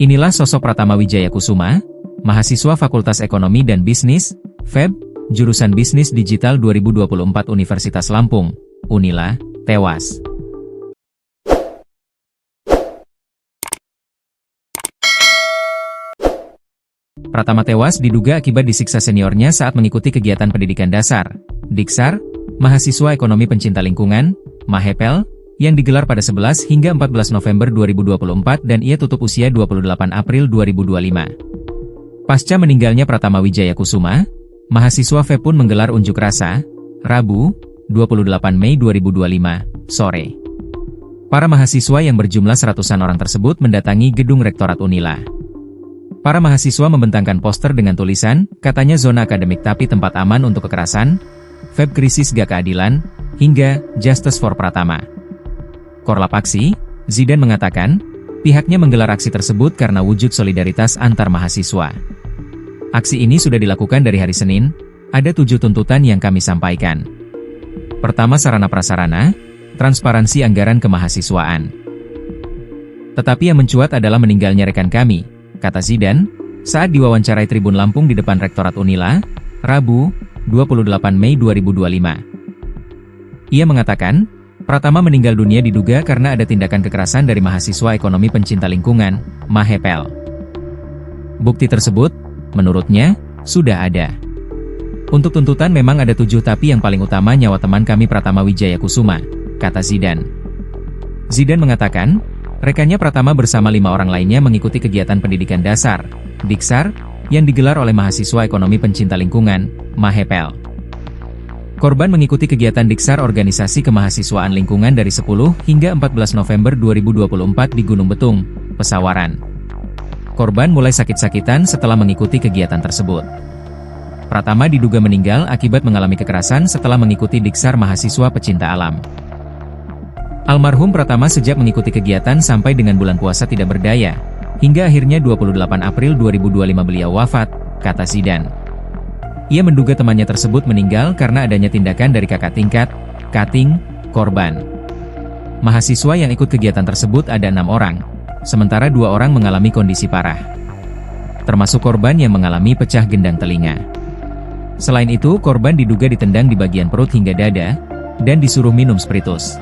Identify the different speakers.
Speaker 1: Inilah sosok Pratama Wijaya Kusuma, mahasiswa Fakultas Ekonomi dan Bisnis, FEB, jurusan Bisnis Digital 2024 Universitas Lampung, Unila, tewas. Pratama tewas diduga akibat disiksa seniornya saat mengikuti kegiatan pendidikan dasar, Diksar, mahasiswa ekonomi pencinta lingkungan, Mahepel, yang digelar pada 11 hingga 14 November 2024 dan ia tutup usia 28 April 2025. Pasca meninggalnya Pratama Wijaya Kusuma, mahasiswa FEB pun menggelar unjuk rasa, Rabu, 28 Mei 2025, sore. Para mahasiswa yang berjumlah seratusan orang tersebut mendatangi gedung Rektorat Unila. Para mahasiswa membentangkan poster dengan tulisan, katanya zona akademik tapi tempat aman untuk kekerasan, FEB krisis gak keadilan, hingga Justice for Pratama. Korlap aksi, Zidan mengatakan, pihaknya menggelar aksi tersebut karena wujud solidaritas antar mahasiswa. Aksi ini sudah dilakukan dari hari Senin, ada 7 tuntutan yang kami sampaikan. Pertama, sarana prasarana, transparansi anggaran kemahasiswaan. Tetapi yang mencuat adalah meninggalnya rekan kami, kata Zidan, saat diwawancarai Tribun Lampung di depan Rektorat Unila, Rabu, 28 Mei 2025. Ia mengatakan, Pratama meninggal dunia diduga karena ada tindakan kekerasan dari mahasiswa ekonomi pencinta lingkungan, Mahepel. Bukti tersebut, menurutnya, sudah ada. Untuk tuntutan memang ada 7 tapi yang paling utama nyawa teman kami Pratama Wijaya Kusuma, kata Zidan. Zidan mengatakan, rekannya Pratama bersama 5 orang lainnya mengikuti kegiatan pendidikan dasar, Diksar, yang digelar oleh mahasiswa ekonomi pencinta lingkungan, Mahepel. Korban mengikuti kegiatan Diksar Organisasi Kemahasiswaan Lingkungan dari 10 hingga 14 November 2024 di Gunung Betung, Pesawaran. Korban mulai sakit-sakitan setelah mengikuti kegiatan tersebut. Pratama diduga meninggal akibat mengalami kekerasan setelah mengikuti Diksar Mahasiswa Pecinta Alam. Almarhum Pratama sejak mengikuti kegiatan sampai dengan bulan puasa tidak berdaya, hingga akhirnya 28 April 2025 beliau wafat, kata Zidan. Ia menduga temannya tersebut meninggal karena adanya tindakan dari kakak tingkat, kating, korban. Mahasiswa yang ikut kegiatan tersebut ada 6 orang, sementara 2 orang mengalami kondisi parah. Termasuk korban yang mengalami pecah gendang telinga. Selain itu, korban diduga ditendang di bagian perut hingga dada, dan disuruh minum spiritus.